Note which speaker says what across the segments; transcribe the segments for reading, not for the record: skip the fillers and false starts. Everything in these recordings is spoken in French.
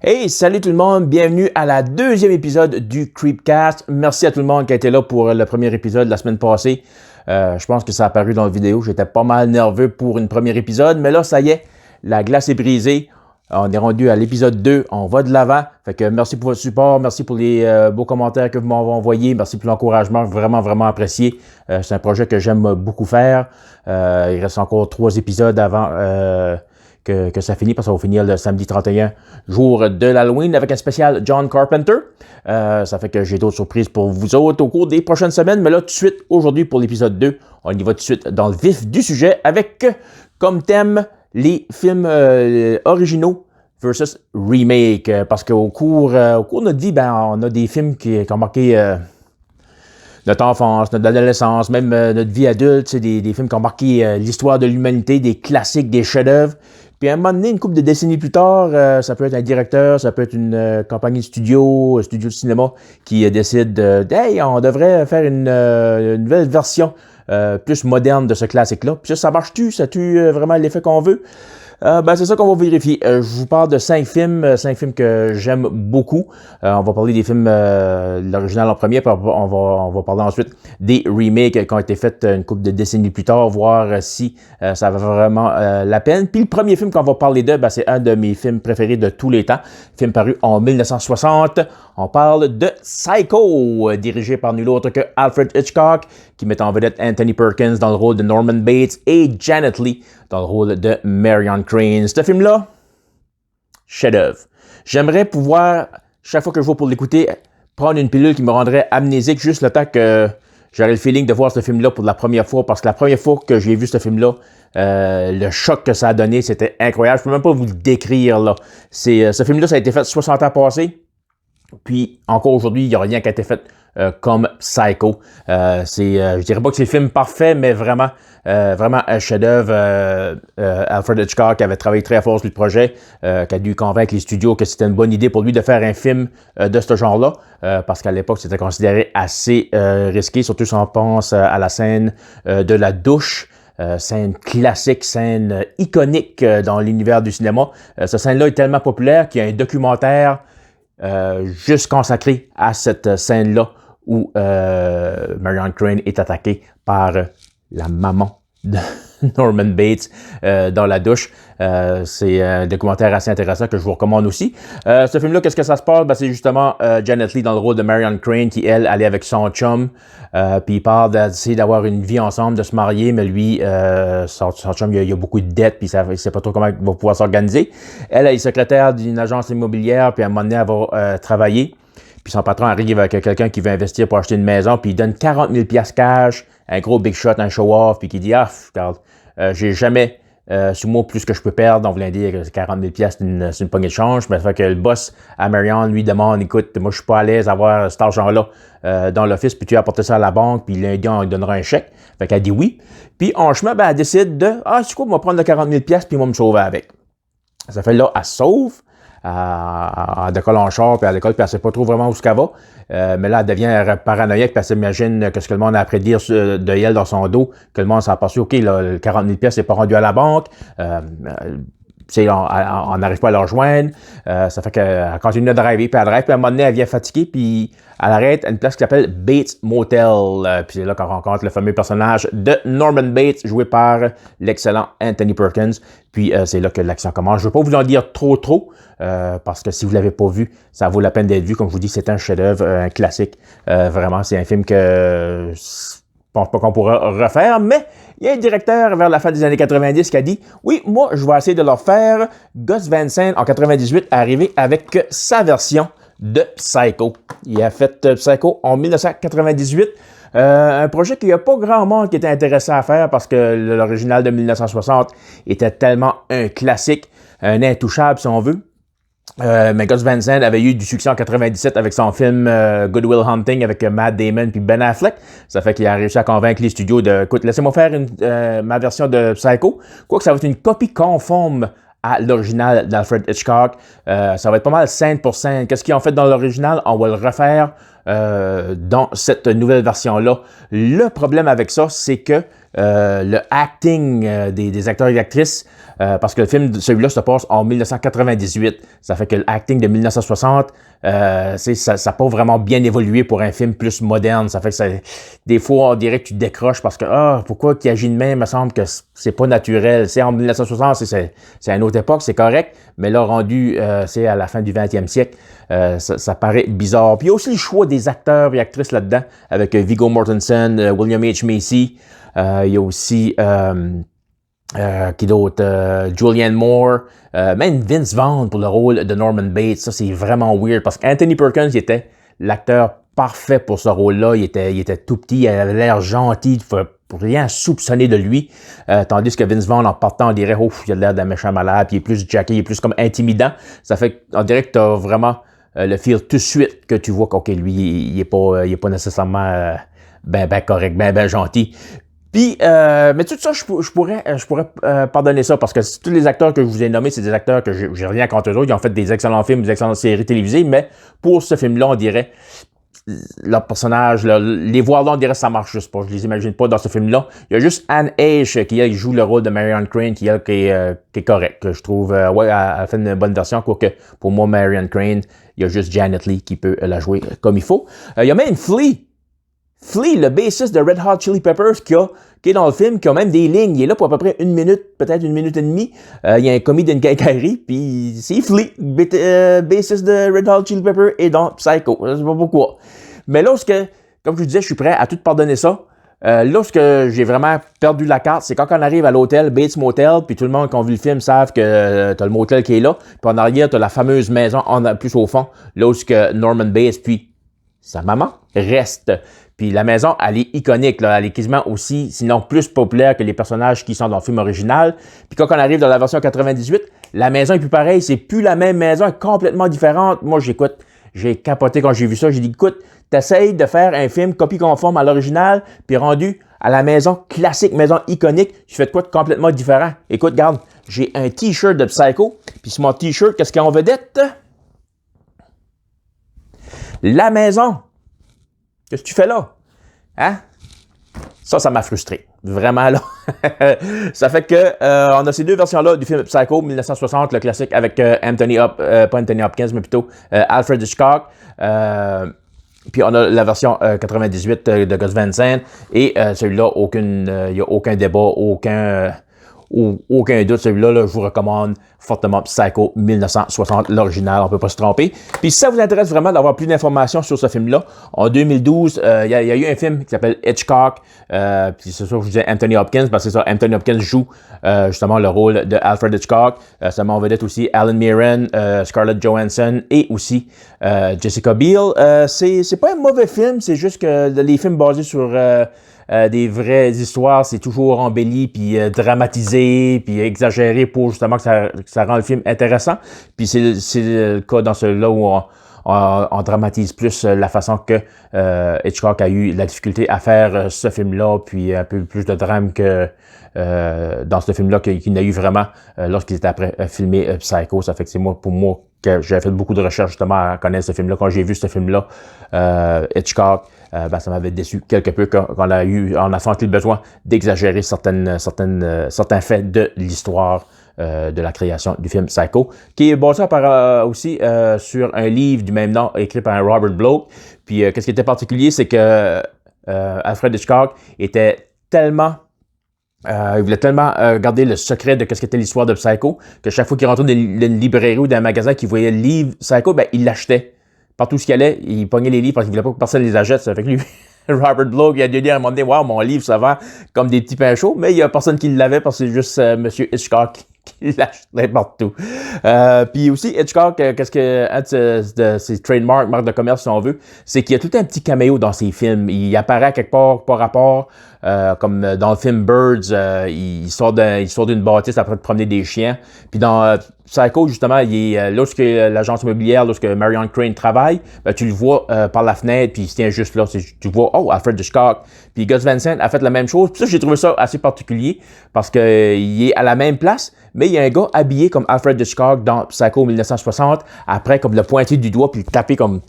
Speaker 1: Hey, salut tout le monde, bienvenue à la deuxième épisode du Creepcast. Merci à tout le monde qui a été là pour le premier épisode la semaine passée. Je pense que ça a apparu dans la vidéo, j'étais pas mal nerveux pour une premier épisode, mais là, ça y est, la glace est brisée. On est rendu à l'épisode 2, on va de l'avant. Fait que merci pour votre support, merci pour les beaux commentaires que vous m'avez envoyés, merci pour l'encouragement, vraiment apprécié. C'est un projet que j'aime beaucoup faire. Il reste encore 3 épisodes avant que ça finit, parce que ça va finir le samedi 31, jour de l'Halloween, avec un spécial John Carpenter. Ça fait que j'ai d'autres surprises pour vous autres au cours des prochaines semaines, mais là, tout de suite, aujourd'hui, pour l'épisode 2, on y va tout de suite dans le vif du sujet, avec comme thème les films originaux versus remake, parce qu'au cours de notre vie, on a des films qui ont marqué notre enfance, notre adolescence, même notre vie adulte, des films qui ont marqué l'histoire de l'humanité, des classiques, des chefs-d'œuvre. Puis à un moment donné, une couple de décennies plus tard, ça peut être un directeur, ça peut être une compagnie de studio, un studio de cinéma qui décide hey, on devrait faire une nouvelle version plus moderne de ce classique-là. Puis ça marche-tu? Ça tue vraiment l'effet qu'on veut? C'est ça qu'on va vérifier. Je vous parle de 5 films que j'aime beaucoup. On va parler des films, l'original en premier, puis on va parler ensuite des remakes qui ont été faits une couple de décennies plus tard, voir si ça va vraiment la peine. Puis le premier film qu'on va parler de, c'est un de mes films préférés de tous les temps. Film paru en 1960. On parle de Psycho, dirigé par nul autre que Alfred Hitchcock, qui met en vedette Anthony Perkins dans le rôle de Norman Bates et Janet Leigh dans le rôle de Marion Crane. Ce film-là, chef-d'œuvre. J'aimerais pouvoir, chaque fois que je vais pour l'écouter, prendre une pilule qui me rendrait amnésique juste le temps que j'aurais le feeling de voir ce film-là pour la première fois, parce que la première fois que j'ai vu ce film-là, le choc que ça a donné, c'était incroyable. Je peux même pas vous le décrire, là. Ce film-là, ça a été fait 60 ans passés. Puis, encore aujourd'hui, il n'y a rien qui a été fait comme Psycho. Je dirais pas que c'est le film parfait, mais vraiment un chef-d'œuvre. Alfred Hitchcock avait travaillé très fort sur le projet, qui a dû convaincre les studios que c'était une bonne idée pour lui de faire un film de ce genre-là, parce qu'à l'époque, c'était considéré assez risqué, surtout si on pense à la scène de la douche. Scène classique, scène iconique dans l'univers du cinéma. Cette scène-là est tellement populaire qu'il y a un documentaire juste consacré à cette scène-là où Marion Crane est attaquée par la maman de Norman Bates dans la douche. C'est un documentaire assez intéressant que je vous recommande aussi. Ce film-là, qu'est-ce que ça se passe? C'est justement Janet Leigh dans le rôle de Marion Crane qui, elle, allait avec son chum. Puis il parle d'essayer d'avoir une vie ensemble, de se marier, mais lui, son chum, il a beaucoup de dettes, puis il ne sait pas trop comment il va pouvoir s'organiser. Elle est secrétaire d'une agence immobilière, puis à un moment donné, elle va travailler. Puis son patron arrive avec quelqu'un qui veut investir pour acheter une maison, puis il donne 40 000 $ cash, un gros big shot, un show-off, puis qui dit « Ah, regarde, j'ai jamais sur moi plus que je peux perdre. » On voulait dire que 40 000 $, c'est une poignée de change. Mais ça fait que le boss à Marion lui demande « Écoute, moi je suis pas à l'aise d'avoir cet argent-là dans l'office, puis tu as apporté ça à la banque, puis lundi on lui donnera un chèque. » Fait qu'elle dit oui. Puis en chemin, elle décide de « Ah, c'est quoi, on va prendre le 40 000 $, puis on va me sauver avec. » Ça fait là, elle se sauve. Elle décolle en char, puis elle décolle, puis elle sait pas trop vraiment où qu'elle va. Mais là, elle devient paranoïaque, puis elle s'imagine que ce que le monde a appris à dire de elle dans son dos, que le monde s'en passe, OK, là, le 40 000 $, c'est pas rendu à la banque. On n'arrive pas à la rejoindre. Ça fait qu'elle continue de driver, puis elle drive, puis à un moment donné, elle vient fatiguée, puis elle arrête à une place qui s'appelle Bates Motel. Puis c'est là qu'on rencontre le fameux personnage de Norman Bates, joué par l'excellent Anthony Perkins. Puis c'est là que l'action commence. Je ne veux pas vous en dire trop, parce que si vous ne l'avez pas vu, ça vaut la peine d'être vu. Comme je vous dis, c'est un chef-d'œuvre, un classique. Vraiment, c'est un film que pense pas qu'on pourra refaire, mais il y a un directeur vers la fin des années 90 qui a dit « Oui, moi, je vais essayer de leur faire. » Gus Van Sant, en 98, est arrivé avec sa version de Psycho. Il a fait Psycho en 1998. Un projet qu'il n'y a pas grand monde qui était intéressé à faire parce que l'original de 1960 était tellement un classique, un intouchable si on veut. Mais Gus Van Sant avait eu du succès en 97 avec son film Good Will Hunting avec Matt Damon puis Ben Affleck. Ça fait qu'il a réussi à convaincre les studios de « Écoute, laissez-moi faire ma version de Psycho. » Quoique ça va être une copie conforme à l'original d'Alfred Hitchcock. Ça va être pas mal scène pour scène. Qu'est-ce qu'ils ont fait dans l'original? On va le refaire dans cette nouvelle version-là. Le problème avec ça, c'est que le acting des acteurs et actrices, parce que le film, celui-là, se passe en 1998. Ça fait que l'acting de 1960, ça n'a pas vraiment bien évolué pour un film plus moderne. Ça fait que des fois, on dirait que tu décroches parce que, pourquoi qu'il agit de même, il me semble que c'est pas naturel. C'est en 1960, c'est une autre époque, c'est correct, mais là, rendu, c'est à la fin du 20e siècle, ça paraît bizarre. Puis il y a aussi le choix des acteurs et actrices là-dedans, avec Viggo Mortensen, William H. Macy, il y a aussi... qui d'autre? Julianne Moore, même Vince Vaughn pour le rôle de Norman Bates. Ça, c'est vraiment weird parce qu'Anthony Perkins, il était l'acteur parfait pour ce rôle-là. Il était tout petit, il avait l'air gentil, il ne faut rien soupçonner de lui. Tandis que Vince Vaughn, en partant, on dirait, il a l'air d'un méchant malade, puis il est plus jacké, il est plus comme intimidant. Ça fait qu'on dirait que tu as vraiment le feel tout de suite que tu vois qu'ok, lui, il est pas nécessairement ben correct, ben gentil. Puis, mais tout ça, je pourrais pardonner ça parce que tous les acteurs que je vous ai nommés, c'est des acteurs que j'ai rien contre eux autres. Ils ont fait des excellents films, des excellentes séries télévisées, mais pour ce film-là, on dirait leurs personnages, les voir là, on dirait que ça marche juste pas. Je les imagine pas dans ce film-là. Il y a juste Anne Heche qui joue le rôle de Marion Crane qui est correct, que je trouve, elle fait une bonne version, quoique pour moi, Marion Crane, il y a juste Janet Leigh qui peut la jouer comme il faut. Il y a même Flea, le bassiste de Red Hot Chili Peppers, qui est dans le film, qui a même des lignes. Il est là pour à peu près 1 minute, peut-être 1 minute et demie. Il y a un commis d'une quincaillerie, puis c'est Flea, bassiste de Red Hot Chili Peppers, et dans Psycho. Je sais pas pourquoi. Mais lorsque, comme je vous disais, je suis prêt à tout pardonner ça. Lorsque j'ai vraiment perdu la carte, c'est quand on arrive à l'hôtel, Bates Motel, puis tout le monde qui a vu le film savent que t'as le motel qui est là. Puis en arrière, t'as la fameuse maison, plus au fond, lorsque Norman Bates, puis sa maman, reste. Puis la maison, elle est iconique, là. Elle est quasiment aussi, sinon plus populaire que les personnages qui sont dans le film original. Puis quand on arrive dans la version 98, la maison est plus pareille, c'est plus la même maison, elle est complètement différente. Moi, j'ai capoté quand j'ai vu ça. J'ai dit, écoute, t'essayes de faire un film copie conforme à l'original, puis rendu à la maison classique, maison iconique, tu fais de quoi de complètement différent? Écoute, regarde, j'ai un T-shirt de Psycho, puis sur mon T-shirt, qu'est-ce qu'il y a en vedette? La maison. Qu'est-ce que tu fais là? Hein? Ça m'a frustré. Vraiment, là. Ça fait que on a ces deux versions-là du film Psycho 1960, le classique avec pas Anthony Hopkins, mais plutôt Alfred Hitchcock. Puis on a la version 98 de Gus Van Sant. Et celui-là, il n'y a aucun débat, aucun doute, celui-là, je vous recommande fortement Psycho 1960, l'original, on ne peut pas se tromper. Puis si ça vous intéresse vraiment d'avoir plus d'informations sur ce film-là, en 2012, il y a eu un film qui s'appelle Hitchcock, puis c'est ça que je vous disais Anthony Hopkins, parce que c'est ça, Anthony Hopkins joue justement le rôle de Alfred Hitchcock. Ça m'en vedette aussi Alan Mirren, Scarlett Johansson et aussi Jessica Biel. C'est pas un mauvais film, c'est juste que les films basés sur des vraies histoires, c'est toujours embelli, puis dramatisé, puis exagéré pour justement que ça rend le film intéressant. Puis c'est le cas dans celui-là où on dramatise plus la façon que Hitchcock a eu la difficulté à faire ce film-là, puis un peu plus de drame que dans ce film-là qu'il n'a eu vraiment lorsqu'il était après filmé Psycho. Ça fait que c'est pour moi que j'ai fait beaucoup de recherches justement à connaître ce film-là. Quand j'ai vu ce film-là, Hitchcock, ça m'avait déçu quelque peu quand on a senti le besoin d'exagérer certains faits de l'histoire de la création du film Psycho, qui est basé aussi sur un livre du même nom écrit par Robert Bloch. Puis qu'est-ce qui était particulier, c'est que Alfred Hitchcock était tellement il voulait tellement garder le secret de ce qu'était l'histoire de Psycho que chaque fois qu'il rentrait dans une librairie ou dans un magasin qu'il voyait le livre Psycho, il l'achetait. Partout où il allait, il pognait les livres parce qu'il voulait pas que personne les achète. Ça fait que lui, Robert Bloch, il a dit à un moment donné, wow, mon livre, ça vend comme des petits pains chauds, mais il n'y a personne qui l'avait parce que c'est juste Monsieur Hitchcock qui l'achetait partout. Puis aussi, Hitchcock, qu'est-ce que un de ses trademarks, marques de commerce, si on veut, c'est qu'il y a tout un petit caméo dans ses films. Il apparaît quelque part par rapport, comme dans le film Birds, il sort d'une bâtisse après de promener des chiens. Puis dans Psycho, justement, lorsque l'agence immobilière, lorsque Marion Crane travaille, ben, tu le vois par la fenêtre, puis il se tient juste là. Tu vois, oh, Alfred Hitchcock. Puis Gus Van Sant a fait la même chose. Puis ça, j'ai trouvé ça assez particulier parce qu'il est à la même place, mais il y a un gars habillé comme Alfred Hitchcock dans Psycho 1960, après comme le pointer du doigt, puis le taper comme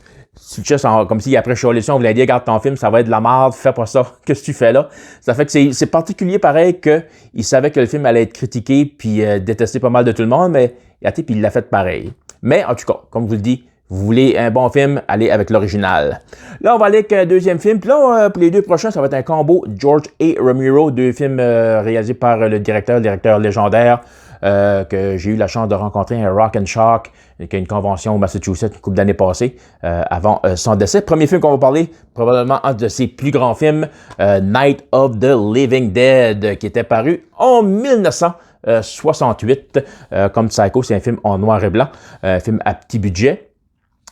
Speaker 1: comme si après Charlie, on voulait dire, regarde ton film, ça va être de la merde, fais pas ça, qu'est-ce que tu fais là? Ça fait que c'est particulier pareil qu'il savait que le film allait être critiqué puis détesté pas mal de tout le monde, mais puis il l'a fait pareil. Mais en tout cas, comme je vous le dis, vous voulez un bon film, allez avec l'original. Là, on va aller avec un deuxième film. Puis là, pour les deux prochains, ça va être un combo George A. Romero, deux films réalisés par le directeur légendaire, que j'ai eu la chance de rencontrer, un Rock and Shock, qui a une convention au Massachusetts une couple d'années passées, avant son décès. Premier film qu'on va parler, probablement un de ses plus grands films, Night of the Living Dead, qui était paru en 1968. Comme Psycho, c'est un film en noir et blanc, un film à petit budget.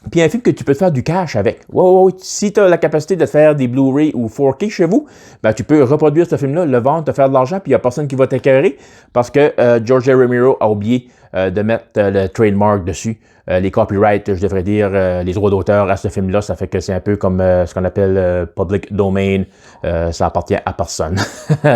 Speaker 1: Puis un film que tu peux te faire du cash avec. Ouais. Si tu as la capacité de faire des Blu-ray ou 4K chez vous, ben tu peux reproduire ce film-là, le vendre, te faire de l'argent, puis il n'y a personne qui va t'écœurer parce que George A. Romero a oublié de mettre le trademark dessus. Les copyrights, je devrais dire, les droits d'auteur à ce film-là, ça fait que c'est un peu comme ce qu'on appelle public domain. Ça appartient à personne.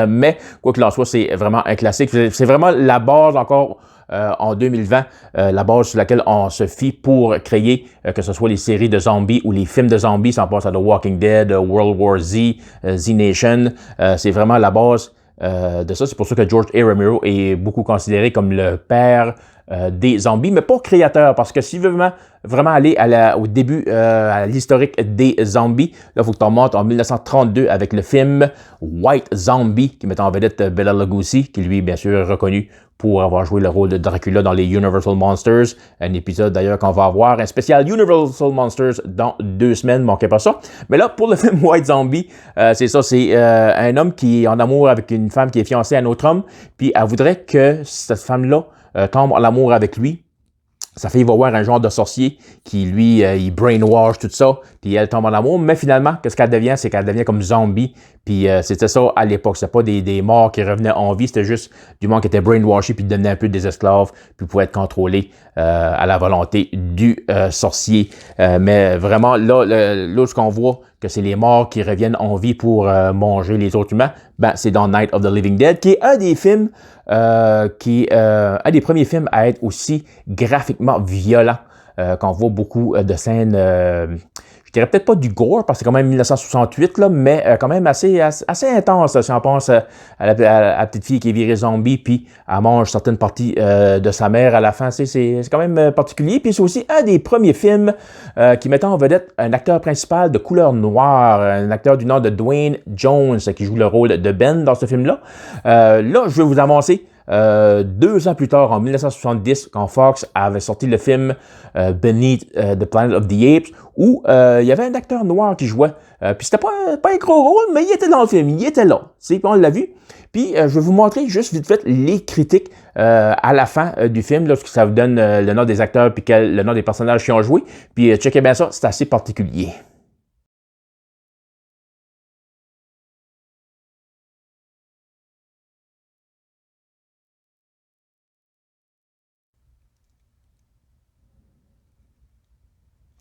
Speaker 1: Mais, quoi qu'il en soit, c'est vraiment un classique. C'est vraiment la base encore en 2020, la base sur laquelle on se fie pour créer, que ce soit les séries de zombies ou les films de zombies, ça passe à The Walking Dead, World War Z, Z-Nation, c'est vraiment la base de ça. C'est pour ça que George A. Romero est beaucoup considéré comme le père des zombies, mais pas créateur, parce que s'il veut vraiment aller au début, à l'historique des zombies, là, il faut que tu remontes en 1932 avec le film White Zombie, qui met en vedette Bela Lugosi, qui lui, bien sûr, est reconnu pour avoir joué le rôle de Dracula dans les Universal Monsters. Un épisode d'ailleurs qu'on va avoir, un spécial Universal Monsters dans 2 semaines, manquez pas ça. Mais là, pour le film White Zombie, c'est ça, c'est un homme qui est en amour avec une femme qui est fiancée à un autre homme, puis elle voudrait que cette femme-là tombe en amour avec lui. Sa fille va voir un genre de sorcier qui, lui, il brainwash tout ça, puis elle tombe en amour. Mais finalement, qu'est-ce qu'elle devient? C'est qu'elle devient comme zombie. Puis c'était ça à l'époque. C'était pas des morts qui revenaient en vie, c'était juste du monde qui était brainwashé puis devenait un peu des esclaves, puis pouvait être contrôlé à la volonté du sorcier. Mais vraiment, là, ce qu'on voit, que c'est les morts qui reviennent en vie pour manger les autres humains, ben c'est dans Night of the Living Dead, qui est un des films, un des premiers films à être aussi graphiquement violent, qu'on voit beaucoup de scènes, je dirais peut-être pas du gore, parce que c'est quand même 1968, là, mais quand même assez intense, là, si on pense à la petite fille qui est virée zombie, puis elle mange certaines parties de sa mère à la fin. C'est quand même particulier. Puis c'est aussi un des premiers films qui mettait en vedette un acteur principal de couleur noire, un acteur du nom de Dwayne Jones, qui joue le rôle de Ben dans ce film-là. Là, je vais vous annoncer 2 ans plus tard, en 1970, quand Fox avait sorti le film Beneath the Planet of the Apes, où il y avait un acteur noir qui jouait. Puis c'était pas un gros rôle, mais il était dans le film, il était là. Puis on l'a vu. Puis je vais vous montrer juste vite fait les critiques à la fin du film, lorsque ça vous donne le nom des acteurs puis le nom des personnages qui ont joué. Puis checkez bien ça, c'est assez particulier.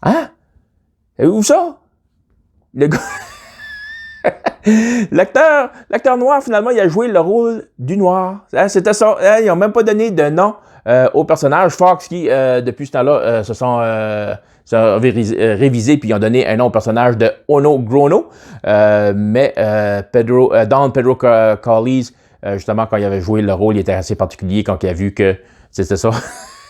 Speaker 1: Hein? Où ça? Le gars... L'acteur noir, finalement, il a joué le rôle du noir. Hein, c'était ça. Hein, ils n'ont même pas donné de nom au personnage. Fox, qui, depuis ce temps-là, se sont révisés, puis ils ont donné un nom au personnage de Ono Grono. Mais Don Pedro Callis, justement, quand il avait joué le rôle, il était assez particulier quand il a vu que c'était ça.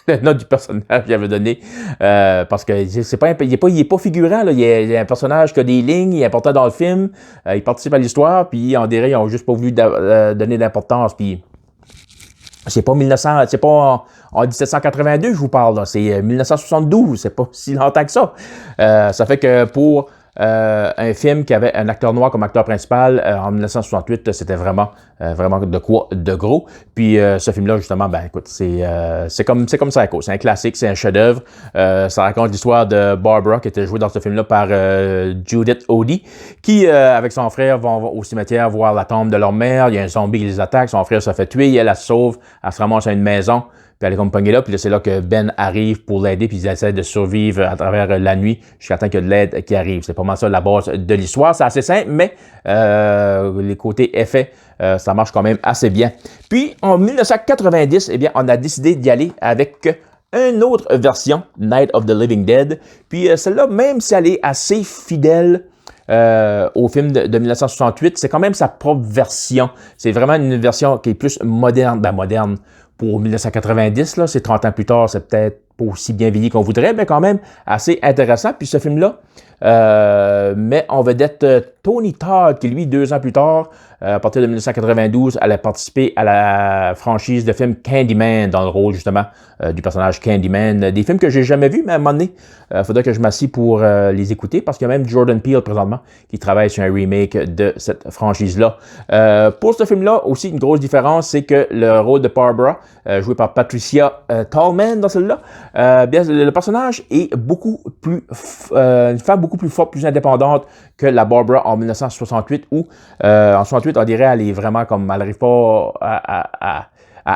Speaker 1: Le nom du personnage qu'il avait donné, parce que il est pas figurant, là. Il y a un personnage qui a des lignes, il est important dans le film, il participe à l'histoire, puis on dirait qu'ils n'ont juste pas voulu donner d'importance, puis c'est pas 1900, c'est pas en 1782 je vous parle, là, c'est 1972, c'est pas si longtemps que ça. Ça fait que pour un film qui avait un acteur noir comme acteur principal en 1968, c'était vraiment de quoi de gros. Puis ce film-là, justement, ben écoute, c'est comme Psycho, c'est un classique, c'est un chef-d'œuvre. Ça raconte l'histoire de Barbara qui était jouée dans ce film-là par Judith Odie, qui avec son frère vont au cimetière voir la tombe de leur mère. Il y a un zombie qui les attaque, son frère se fait tuer, elle se sauve, elle se ramasse à une maison. Puis elle est comme pognée là, puis là, c'est là que Ben arrive pour l'aider, puis ils essaient de survivre à travers la nuit jusqu'à temps qu'il y ait de l'aide qui arrive. C'est pas mal ça la base de l'histoire. C'est assez simple, mais les côtés effets, ça marche quand même assez bien. Puis en 1990, eh bien, on a décidé d'y aller avec une autre version, Night of the Living Dead. Puis celle-là, même si elle est assez fidèle au film de 1968, c'est quand même sa propre version. C'est vraiment une version qui est plus moderne. Ben, moderne pour 1990, là, c'est 30 ans plus tard, c'est peut-être pas aussi bien vieilli qu'on voudrait, mais quand même assez intéressant. Puis ce film-là met en vedette Tony Todd, qui lui, 2 ans plus tard, à partir de 1992, allait participer à la franchise de film Candyman, dans le rôle justement du personnage Candyman. Des films que j'ai jamais vus, mais à un moment donné, il faudrait que je m'assieds pour les écouter, parce qu'il y a même Jordan Peele présentement qui travaille sur un remake de cette franchise-là. Pour ce film-là, aussi, une grosse différence, c'est que le rôle de Barbara, joué par Patricia Tallman dans celle-là, bien, le personnage est beaucoup plus une femme beaucoup plus forte, plus indépendante que la Barbara en 1968, où en 68, on dirait elle est vraiment comme, elle n'arrive pas à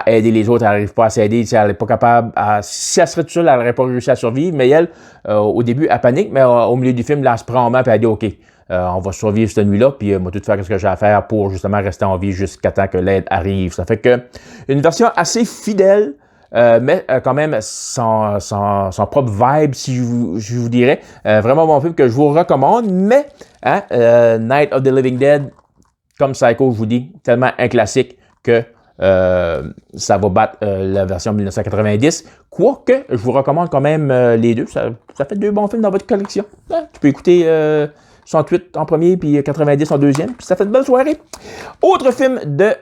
Speaker 1: aider les autres, elle n'arrive pas à s'aider, elle n'est pas capable, si elle serait toute seule, elle n'aurait pas réussi à survivre, mais elle, au début, elle panique, mais au milieu du film, là, elle se prend en main, puis elle dit, OK, on va survivre cette nuit-là, puis moi, tout faire ce que j'ai à faire pour justement rester en vie jusqu'à temps que l'aide arrive. Ça fait que une version assez fidèle, mais quand même son propre vibe, si je vous dirais. Vraiment bon film que je vous recommande, mais Night of the Living Dead, comme Psycho, je vous dis, tellement un classique que ça va battre la version 1990. Quoique, je vous recommande quand même les deux. Ça fait 2 bons films dans votre collection. Tu peux écouter 68 en premier, puis 90 en deuxième, puis ça fait une belle soirée. Autre film de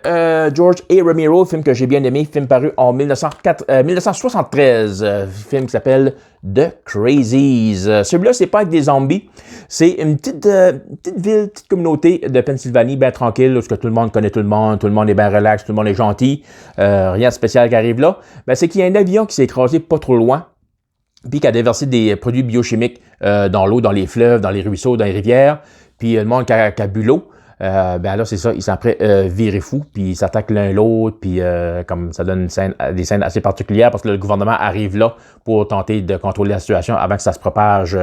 Speaker 1: George A. Romero, film que j'ai bien aimé, film paru en 1973, film qui s'appelle The Crazies. Celui-là, c'est pas avec des zombies, c'est une petite ville, petite communauté de Pennsylvanie, bien tranquille, où tout le monde connaît tout le monde est bien relax, tout le monde est gentil, rien de spécial qui arrive là. Ben, c'est qu'il y a un avion qui s'est écrasé pas trop loin, puis qui a déversé des produits biochimiques dans l'eau, dans les fleuves, dans les ruisseaux, dans les rivières, puis le monde qui a bu l'eau, ben là, c'est ça, ils sont après virer fou, puis ils s'attaquent l'un l'autre, puis comme ça donne des scènes assez particulières, parce que le gouvernement arrive là pour tenter de contrôler la situation avant que ça se propage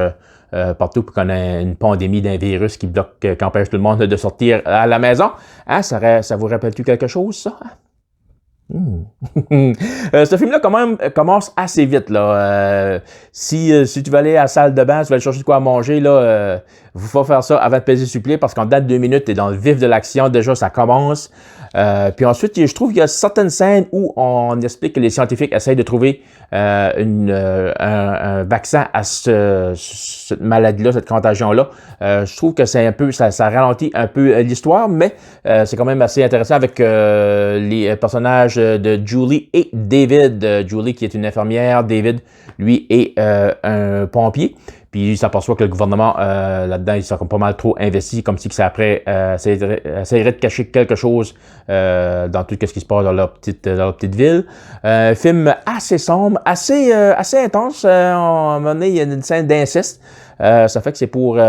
Speaker 1: partout, puis qu'on ait une pandémie d'un virus qui bloque, qui empêche tout le monde de sortir à la maison. Hein, ça vous rappelle-tu quelque chose, ça? Ce film-là quand même commence assez vite là. Si tu vas aller à la salle de bain, tu vas aller chercher de quoi à manger là, faut faire ça avant de peser sur play parce qu'en dedans de 2 minutes, tu es dans le vif de l'action, déjà ça commence. Puis ensuite, je trouve qu'il y a certaines scènes où on explique que les scientifiques essayent de trouver un vaccin à cette maladie-là, cette contagion-là. Je trouve que c'est un peu, ça ralentit un peu l'histoire, mais c'est quand même assez intéressant avec les personnages de Julie et David. Julie qui est une infirmière, David, lui, est un pompier. Puis il s'aperçoit que le gouvernement, là-dedans, ils sont pas mal trop investis, comme si que ça après essayerait de cacher quelque chose dans tout ce qui se passe dans leur petite ville. Film assez sombre, assez intense. À un moment donné, il y a une scène d'inceste. Ça fait que c'est pour...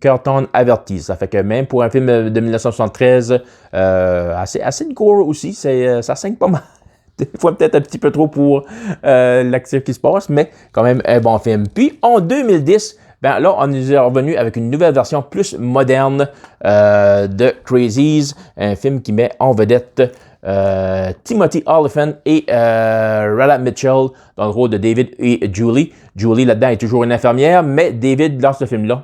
Speaker 1: Curtain averti. Ça fait que même pour un film de 1973, assez gore aussi, ça saigne pas mal. Des fois, peut-être un petit peu trop pour l'actif qui se passe, mais quand même un bon film. Puis, en 2010, ben là, on nous est revenu avec une nouvelle version plus moderne de Crazies, un film qui met en vedette Timothy Olyphant et Rala Mitchell dans le rôle de David et Julie. Julie, là-dedans, est toujours une infirmière, mais David, dans ce film-là,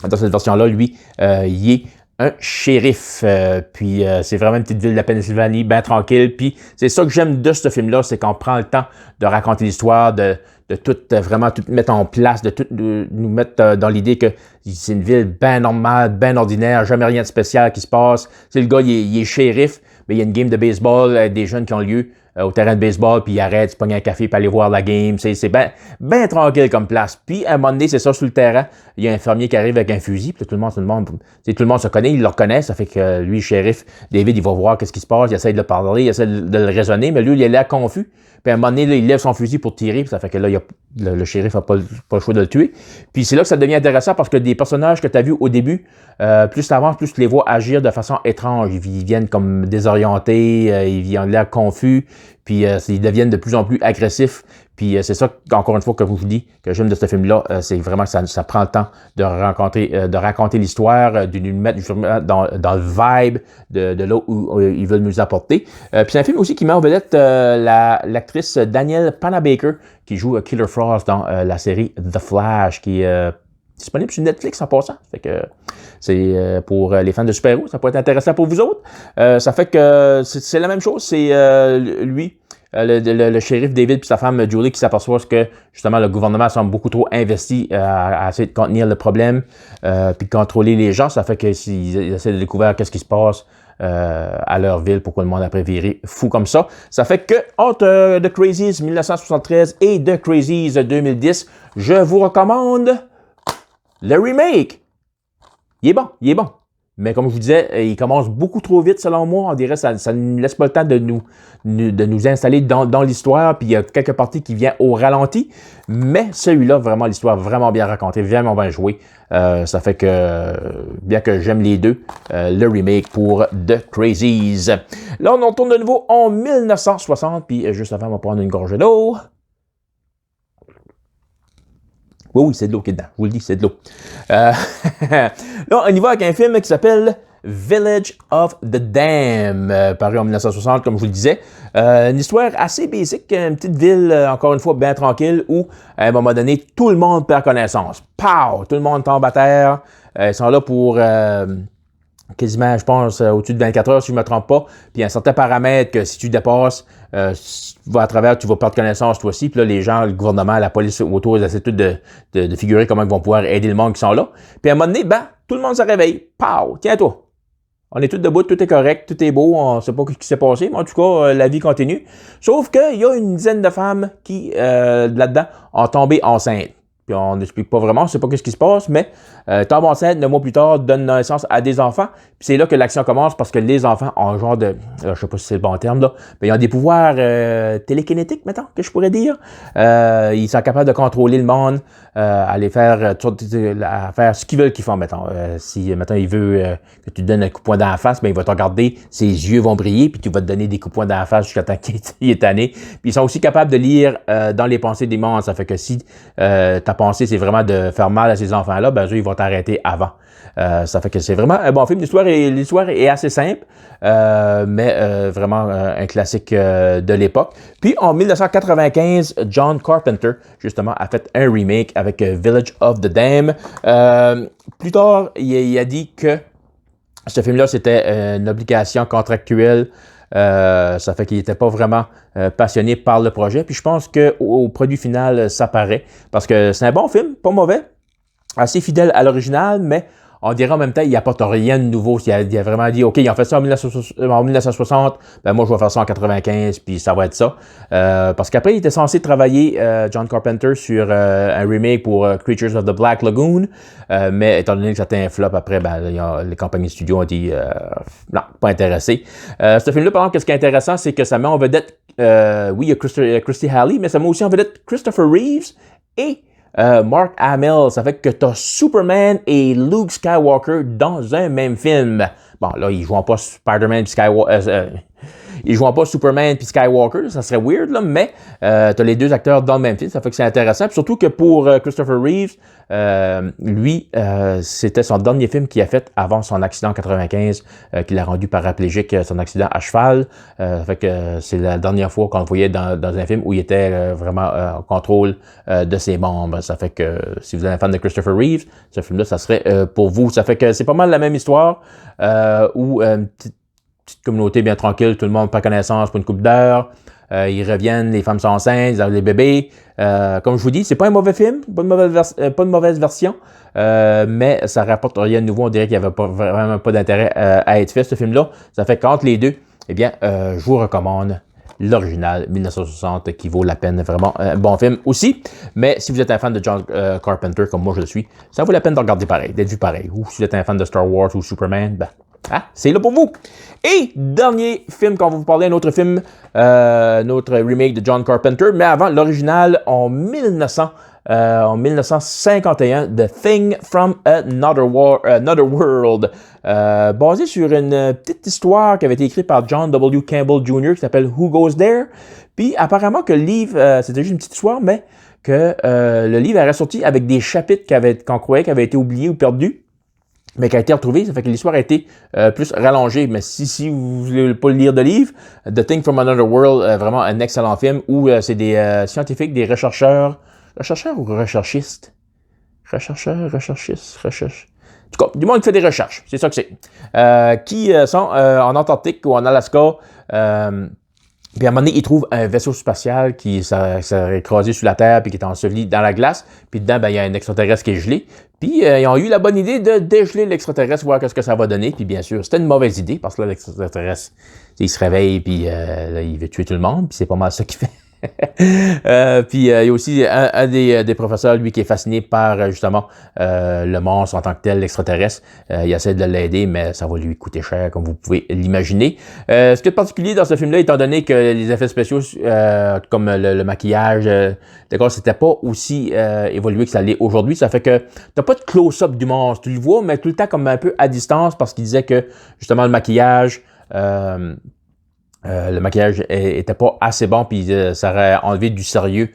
Speaker 1: dans cette version-là, lui, il est un shérif. Puis c'est vraiment une petite ville de la Pennsylvanie, bien tranquille. Puis c'est ça que j'aime de ce film-là, c'est qu'on prend le temps de raconter l'histoire, de tout vraiment tout mettre en place, de nous mettre dans l'idée que c'est une ville bien normale, bien ordinaire, jamais rien de spécial qui se passe. C'est le gars, il est shérif, mais il y a une game de baseball, des jeunes qui ont lieu au terrain de baseball, puis il arrête, il se pogne un café, puis aller voir la game. C'est bien tranquille comme place. Puis à un moment donné, c'est ça, sur le terrain, il y a un fermier qui arrive avec un fusil, puis tout le monde se connaît, il le reconnaît, ça fait que lui, shérif, David, il va voir qu'est-ce qui se passe, il essaie de le parler, il essaie de le raisonner, mais lui, il est là confus. Puis à un moment donné, là, il lève son fusil pour tirer, puis ça fait que là, le shérif n'a pas le choix de le tuer. Puis c'est là que ça devient intéressant parce que des personnages que tu as vus au début, plus tu avances, plus tu les vois agir de façon étrange. Ils viennent comme désorientés, ils ont l'air confus, puis ils deviennent de plus en plus agressifs. Puis c'est ça, encore une fois, que je vous dis, que j'aime de ce film-là, c'est vraiment que ça prend le temps de raconter l'histoire, de nous mettre dans le vibe de là où ils veulent nous apporter. Puis c'est un film aussi qui met en vedette l'actrice Danielle Panabaker, qui joue Killer Frost dans la série The Flash, qui est disponible sur Netflix en passant. Fait que c'est pour les fans de super-héros, ça peut être intéressant pour vous autres. Ça fait que c'est la même chose, c'est lui. Le shérif David et sa femme Julie qui s'aperçoivent que justement le gouvernement semble beaucoup trop investi à essayer de contenir le problème puis de contrôler les gens. Ça fait qu'ils essaient de découvrir qu'est-ce qui se passe à leur ville, pourquoi le monde après viré fou comme ça. Ça fait que entre The Crazies 1973 et The Crazies 2010, je vous recommande le remake. Il est bon. Mais comme je vous disais, il commence beaucoup trop vite selon moi. On dirait que ça ne laisse pas le temps de nous installer dans l'histoire. Puis il y a quelques parties qui viennent au ralenti. Mais celui-là, vraiment, l'histoire vraiment bien racontée, vraiment bien jouée. Ça fait que, bien que j'aime les deux, le remake pour The Crazies. Là, on tourne de nouveau en 1960. Puis juste avant, on va prendre une gorgée d'eau. Oui, c'est de l'eau qui est dedans. Je vous le dis, c'est de l'eau. Là, on y va avec un film qui s'appelle Village of the Dam, paru en 1960, comme je vous le disais. Une histoire assez basique, une petite ville, encore une fois, bien tranquille, où, à un moment donné, tout le monde perd connaissance. Pow! Tout le monde tombe à terre. Ils sont là pour... quasiment, je pense, au-dessus de 24 heures, si je ne me trompe pas. Puis il y a un certain paramètre que si tu dépasses, tu vas perdre connaissance toi aussi. Puis là, les gens, le gouvernement, la police autour, ils essaient tout de figurer comment ils vont pouvoir aider le monde qui sont là. Puis à un moment donné, tout le monde se réveille. Pow! Tiens-toi! On est tous debout, tout est correct, tout est beau, on ne sait pas ce qui s'est passé, mais en tout cas, la vie continue. Sauf qu'il y a une dizaine de femmes qui, là-dedans, ont tombé enceintes. Puis on n'explique pas vraiment, on ne sait pas ce qui se passe, mais tombe enceinte, 9 mois plus tard, donne naissance à des enfants. Puis c'est là que l'action commence parce que les enfants ont un genre de, je ne sais pas si c'est le bon terme là, mais ils ont des pouvoirs télékinétiques, mettons, que je pourrais dire. Ils sont capables de contrôler le monde, à les faire, à faire ce qu'ils veulent qu'ils font, mettons. Si, mettons, il veut que tu te donnes un coup de poing dans la face, ben il va te regarder, ses yeux vont briller, puis tu vas te donner des coups de poing dans la face jusqu'à temps qu'il est tanné. Puis ils sont aussi capables de lire dans les pensées des mondes. Ça fait que si ta pensée, c'est vraiment de faire mal à ces enfants-là, ben eux, ils vont t'arrêter avant. Ça fait que c'est vraiment un bon film. L'histoire est assez simple, mais vraiment un classique de l'époque. Puis en 1995, John Carpenter, justement, a fait un remake avec Village of the Dam. Plus tard, il a dit que ce film-là, c'était une obligation contractuelle. Ça fait qu'il n'était pas vraiment passionné par le projet. Puis je pense qu'au produit final, ça paraît. Parce que c'est un bon film, pas mauvais, assez fidèle à l'original, mais on dirait en même temps, il n'apporte rien de nouveau. Il a vraiment dit, OK, ils ont fait ça en 1960, ben moi, je vais faire ça en 95, puis ça va être ça. Parce qu'après, il était censé travailler, John Carpenter, sur un remake pour Creatures of the Black Lagoon, mais étant donné que c'était un flop, après, ben, les compagnies studio ont dit, non, pas intéressé. Ce film-là, par exemple, ce qui est intéressant, c'est que ça met en vedette, oui, il y a Christy Halley, mais ça met aussi en vedette Christopher Reeves et Mark Hamill. Ça fait que tu as Superman et Luke Skywalker dans un même film. Bon, là, ils ne jouent pas Spider-Man et Skywalker. Ils jouent pas Superman puis Skywalker, ça serait weird, là, mais tu as les deux acteurs dans le même film, ça fait que c'est intéressant. Puis surtout que pour Christopher Reeves, lui, c'était son dernier film qu'il a fait avant son accident en 95, qu'il a rendu paraplégique, son accident à cheval. Ça fait que c'est la dernière fois qu'on le voyait dans un film où il était vraiment en contrôle de ses membres. Ça fait que si vous êtes un fan de Christopher Reeves, ce film-là, ça serait pour vous. Ça fait que c'est pas mal la même histoire où petite communauté bien tranquille, tout le monde prend connaissance pour une couple d'heures. Ils reviennent, les femmes sont enceintes, ils ont les bébés. Comme je vous dis, c'est pas un mauvais film, pas une mauvaise version, mais ça rapporte rien de nouveau. On dirait qu'il n'y avait vraiment pas d'intérêt à être fait, ce film-là. Ça fait qu'entre les deux, eh bien, je vous recommande l'original 1960 qui vaut la peine, vraiment un bon film aussi. Mais si vous êtes un fan de John Carpenter, comme moi je le suis, ça vaut la peine de regarder pareil, d'être vu pareil. Ou si vous êtes un fan de Star Wars ou Superman, ben, c'est là pour vous. Et dernier film qu'on va vous parler, un autre film, notre remake de John Carpenter, mais avant l'original en 1951, The Thing from Another World, basé sur une petite histoire qui avait été écrite par John W. Campbell Jr. qui s'appelle Who Goes There. Puis apparemment que le livre, c'était juste une petite histoire, mais que le livre est ressorti avec des chapitres qu'on croyait qui avaient été oubliés ou perdus, mais qui a été retrouvé. Ça fait que l'histoire a été plus rallongée. Mais si vous voulez pas lire de livre, The Thing from Another World, vraiment un excellent film où c'est des scientifiques, des rechercheurs ou recherchistes? Recherchistes. En tout cas, du monde qui fait des recherches, c'est ça que c'est. Qui sont en Antarctique ou en Alaska. Puis à un moment donné, ils trouvent un vaisseau spatial qui s'est écrasé sur la Terre puis qui est enseveli dans la glace. Puis dedans, ben, il y a un extraterrestre qui est gelé. Puis ils ont eu la bonne idée de dégeler l'extraterrestre, voir ce que ça va donner. Puis bien sûr, c'était une mauvaise idée parce que là, l'extraterrestre, il se réveille puis là, il veut tuer tout le monde. Puis c'est pas mal ça qu'il fait. Puis il y a aussi un des professeurs, lui, qui est fasciné par justement le monstre en tant que tel, l'extraterrestre. Il essaie de l'aider, mais ça va lui coûter cher, comme vous pouvez l'imaginer. Ce qui est particulier dans ce film-là, étant donné que les effets spéciaux, comme le maquillage, d'accord, c'était pas aussi évolué que ça l'est aujourd'hui, ça fait que t'as pas de close-up du monstre. Tu le vois, mais tout le temps comme un peu à distance, parce qu'il disait que justement le maquillage était pas assez bon, puis ça aurait enlevé du sérieux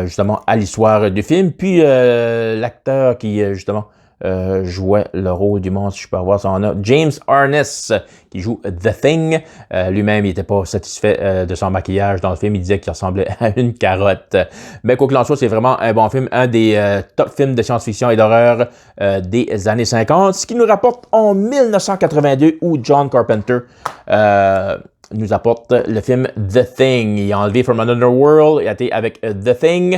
Speaker 1: justement à l'histoire du film. Puis l'acteur qui justement jouait le rôle du monstre, si je peux avoir son nom, James Arness, qui joue The Thing. Lui-même, il n'était pas satisfait de son maquillage dans le film. Il disait qu'il ressemblait à une carotte. Mais quoi qu'il en soit, c'est vraiment un bon film, un des top films de science-fiction et d'horreur des années 50. Ce qui nous rapporte en 1982, où John Carpenter nous apporte le film The Thing. Il a enlevé From Another World, il a été avec The Thing.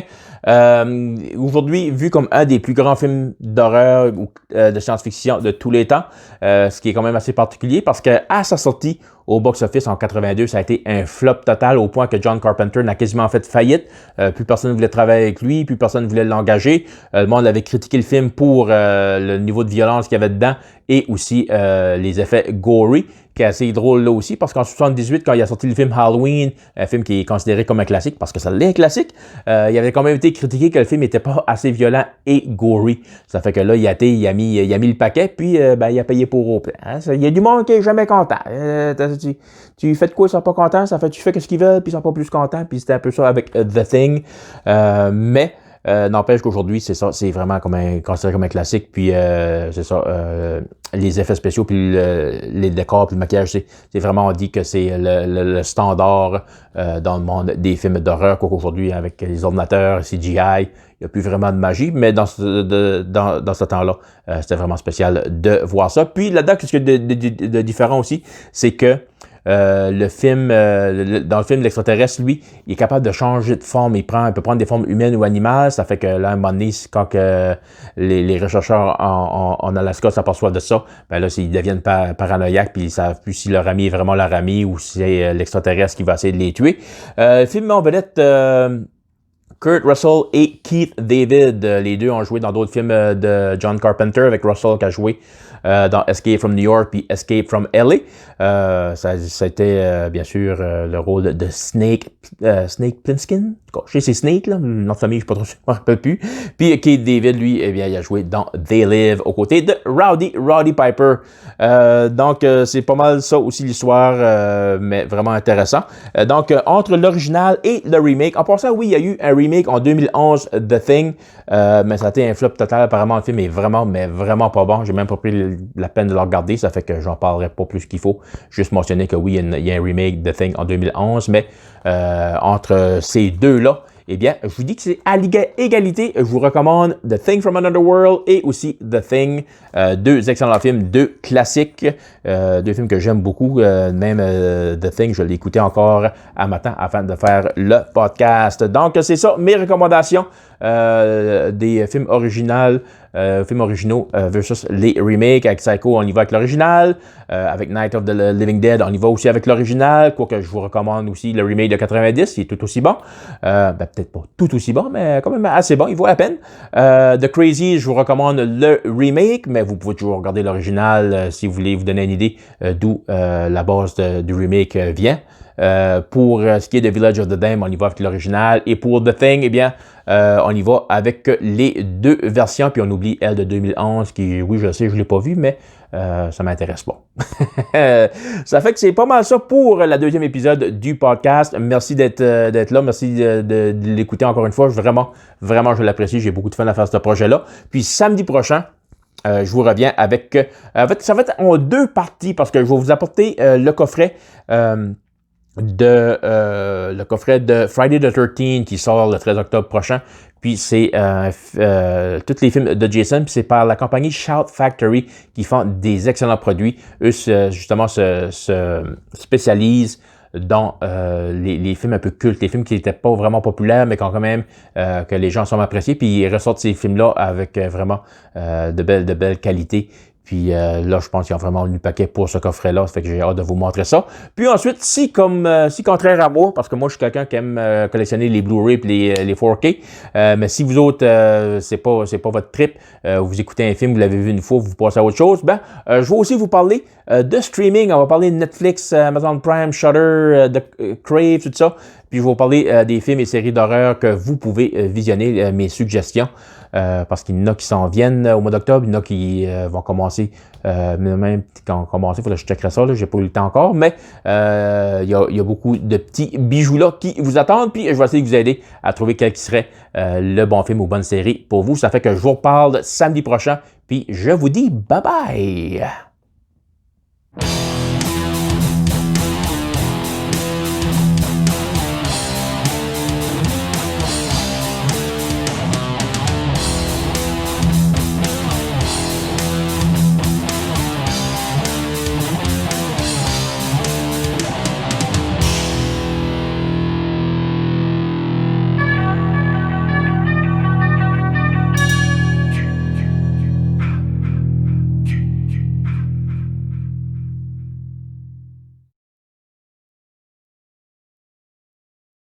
Speaker 1: Aujourd'hui, vu comme un des plus grands films d'horreur ou de science-fiction de tous les temps, ce qui est quand même assez particulier parce que à sa sortie au box-office en 82, ça a été un flop total au point que John Carpenter n'a quasiment fait faillite. Plus personne ne voulait travailler avec lui, plus personne ne voulait l'engager. Le monde avait critiqué le film pour le niveau de violence qu'il y avait dedans et aussi les effets gory, qui est assez drôle là aussi, parce qu'en 78, quand il a sorti le film Halloween, un film qui est considéré comme un classique, parce que ça l'est un classique, il avait quand même été critiqué que le film n'était pas assez violent et gory. Ça fait que là, il a mis le paquet, puis il a payé pour au plein. Hein? Il y a du monde qui est jamais content. Tu fais de quoi, ils sont pas contents, tu fais ce qu'ils veulent, puis ils sont pas plus contents, puis c'était un peu ça avec The Thing. Mais n'empêche qu'aujourd'hui, c'est ça, c'est vraiment considéré comme un classique, puis c'est ça, les effets spéciaux, puis les décors, puis le maquillage, c'est vraiment, on dit que c'est le standard dans le monde des films d'horreur, qu'aujourd'hui, avec les ordinateurs, CGI, il n'y a plus vraiment de magie, mais dans ce temps-là, c'était vraiment spécial de voir ça. Puis là-dedans, ce qu'il y a de différent aussi, c'est que dans le film, l'extraterrestre, lui, il est capable de changer de forme. Il peut prendre des formes humaines ou animales. Ça fait que là, à un moment donné, quand les chercheurs en Alaska s'aperçoivent de ça, ben là, ils deviennent paranoïaques, puis ils savent plus si leur ami est vraiment leur ami ou si c'est l'extraterrestre qui va essayer de les tuer. Le film en vedette Kurt Russell et Keith David. Les deux ont joué dans d'autres films de John Carpenter, avec Russell qui a joué dans Escape from New York puis Escape from LA. Ça a été bien sûr le rôle de Snake Plissken. Je sais c'est Snake, là, notre famille, je ne sais pas trop, je ne me rappelle plus. Puis Keith David, lui, eh bien, il a joué dans They Live aux côtés de Roddy Piper. Donc, c'est pas mal ça aussi l'histoire, mais vraiment intéressant. Donc, entre l'original et le remake, en passant, oui, il y a eu un remake en 2011, The Thing, mais ça a été un flop total. Apparemment, le film est vraiment pas bon. J'ai même pas pris la peine de le regarder, ça fait que j'en parlerai pas plus qu'il faut. Juste mentionner que oui, il y a un remake de The Thing en 2011, mais entre ces deux-là, eh bien, je vous dis que c'est à égalité. Je vous recommande The Thing from Another World et aussi The Thing. Deux excellents films, deux classiques, deux films que j'aime beaucoup. Même The Thing, je l'ai écouté encore à matin afin de faire le podcast. Donc, c'est ça, mes recommandations des films originaux films originaux versus les remakes. Avec Psycho, on y va avec l'original. Avec Night of the Living Dead, on y va aussi avec l'original. Quoique je vous recommande aussi le remake de 90, il est tout aussi bon. Peut-être pas tout aussi bon, mais quand même assez bon, il vaut la peine. The Crazy, je vous recommande le remake, mais vous pouvez toujours regarder l'original si vous voulez vous donner une idée d'où la base du remake vient. Pour ce qui est de Village of the Damned, on y va avec l'original. Et pour The Thing, eh bien, on y va avec les deux versions. Puis on oublie elle de 2011, qui, oui, je sais, je ne l'ai pas vue, mais ça m'intéresse pas. Ça fait que c'est pas mal ça pour la deuxième épisode du podcast. Merci d'être là. Merci de l'écouter encore une fois. Vraiment, je l'apprécie. J'ai beaucoup de fun à faire ce projet-là. Puis samedi prochain, je vous reviens avec... ça va être en deux parties parce que je vais vous apporter le coffret... le coffret de Friday the 13th qui sort le 13 octobre prochain. Puis c'est tous les films de Jason, puis c'est par la compagnie Shout Factory qui font des excellents produits. Eux, justement, se spécialisent dans les films un peu cultes, les films qui n'étaient pas vraiment populaires, mais quand même que les gens sont appréciés. Puis ils ressortent ces films-là avec vraiment de belles qualités. Puis là, je pense qu'ils ont vraiment eu le paquet pour ce coffret-là. Ça fait que j'ai hâte de vous montrer ça. Puis ensuite, si contraire à moi, parce que moi, je suis quelqu'un qui aime collectionner les Blu-ray et les 4K, mais si vous autres, c'est pas votre trip, vous écoutez un film, vous l'avez vu une fois, vous passez à autre chose, ben, je vais aussi vous parler de streaming. On va parler de Netflix, Amazon Prime, Shudder, Crave, tout ça. Puis je vais vous parler des films et séries d'horreur que vous pouvez visionner, mes suggestions. Parce qu'il y en a qui s'en viennent au mois d'octobre, il y en a qui vont commencer, même quand on commence, il faudrait que je checkerai ça, j'ai pas eu le temps encore, mais il y a beaucoup de petits bijoux là qui vous attendent, puis je vais essayer de vous aider à trouver quel qui serait le bon film ou bonne série pour vous. Ça fait que je vous reparle samedi prochain, puis je vous dis bye bye!